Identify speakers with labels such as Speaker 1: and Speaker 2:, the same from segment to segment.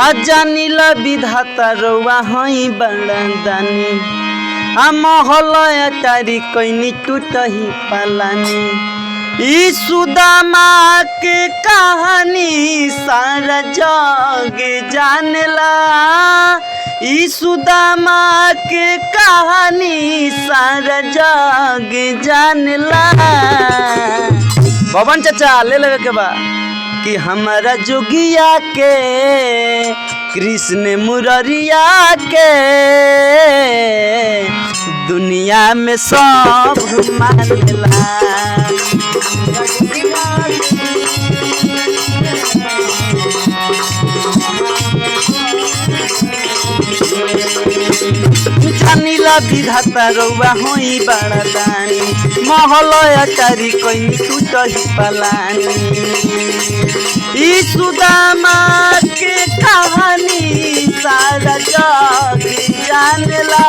Speaker 1: जानिला विधाता रउआ हई बड़ा दानी महल अटारी कैनी टूटही पालानी ई सुदामा के कहानी सारा जग जानेला ई सुदामा के कहानी सारा जग जानेला। पवन चाचा ले लेवे के बा कि हमारा जोगिया के कृष्ण मुररिया के दुनिया में सब मानेला। जानिला विधाता रउआ होई बड़ा दानी महल अटारी कैनी टूटही पालानी ई सुदामा के कहानी सारा जग जानेला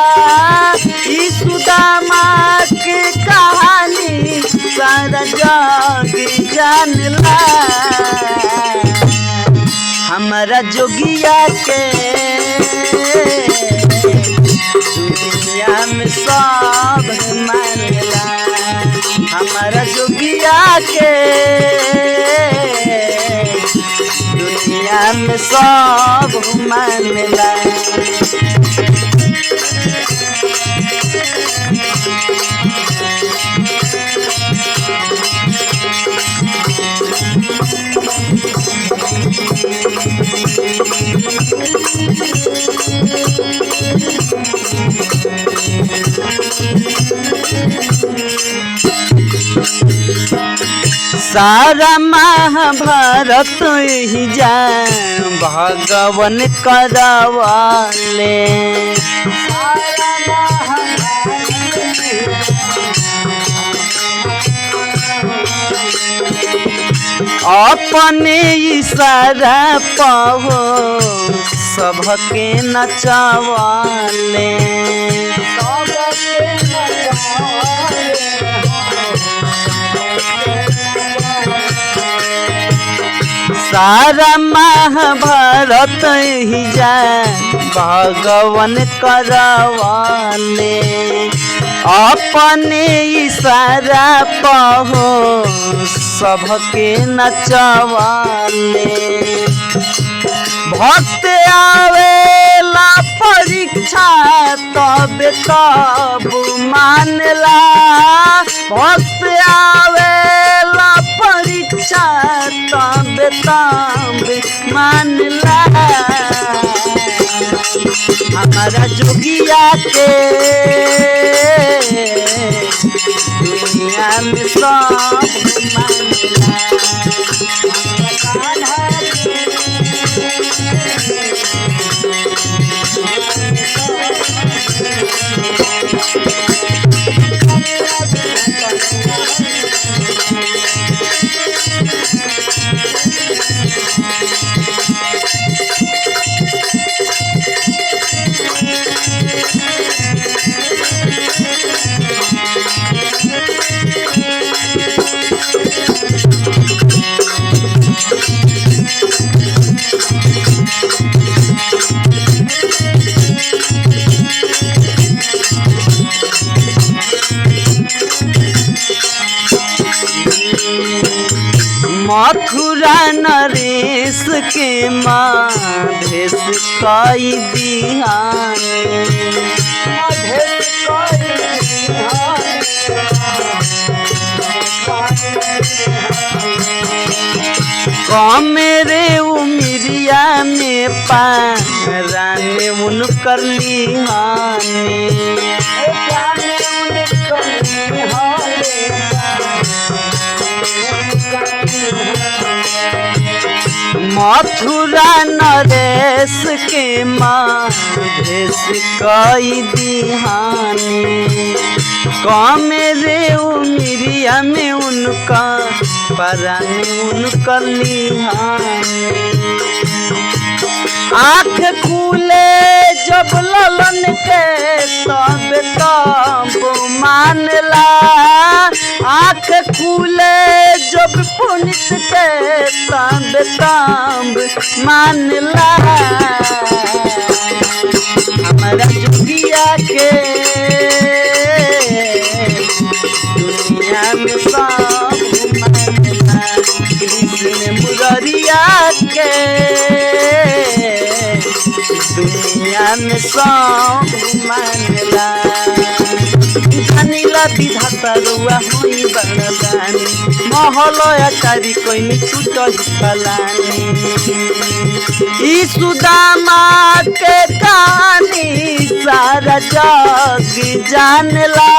Speaker 1: ई सुदामा के कहानी सारा जग जानेला। हमारा जोगिया के दुनिया में सब मानेला हमारा जोगिया के दुनिया में सब मानेला। सारा महाभारत ही जा भगवान करवाले अपने इशारा पाहो सबके नचावाले सारा महाभारत ही जा भगवान करवाले अपने इशारा पाहो सबके नचवाले भक्त आवेला परीक्षा तब तब मानेला भक्त आवेला परीक्षा तब तब मानेला। हमारा जोगिया के दुनिया में सब मानेला मथुरा नरेश के माधेश कई दिहाने मेरे उमिरिया में पाराने उनकर लिहाने मथुरा नरेश के माधेश कई दिहाने मेरे उमिरिया में उनका पराने उनकर लिहाने आँख खुले जब ललन के तब तब मान मानला आँख खुले जब पुनित के तांब तांब मानला हमारा जोगिया के दुनिया में सब मानला कृष्ण मुरारिया के दुनिया में सब मानला जानिला विधाता रुआ होई बड़दानी महलया कारी कोई नी टूट पलानी ई सुदामा के कहानी सारा जग जानला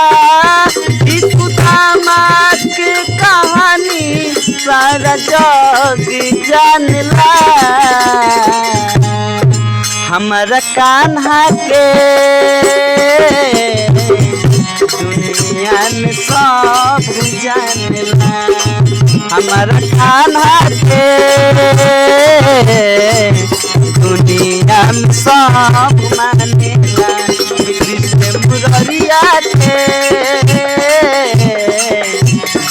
Speaker 1: ई सुदामा के कहानी सारा जग जानला हमारा कान्हा के दुनिया में सब जानला हमारा कान्हा के दुनिया में सब मानेला कृष्ण मुरारिया के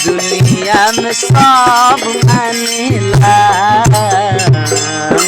Speaker 1: दुनिया में सब मानेला।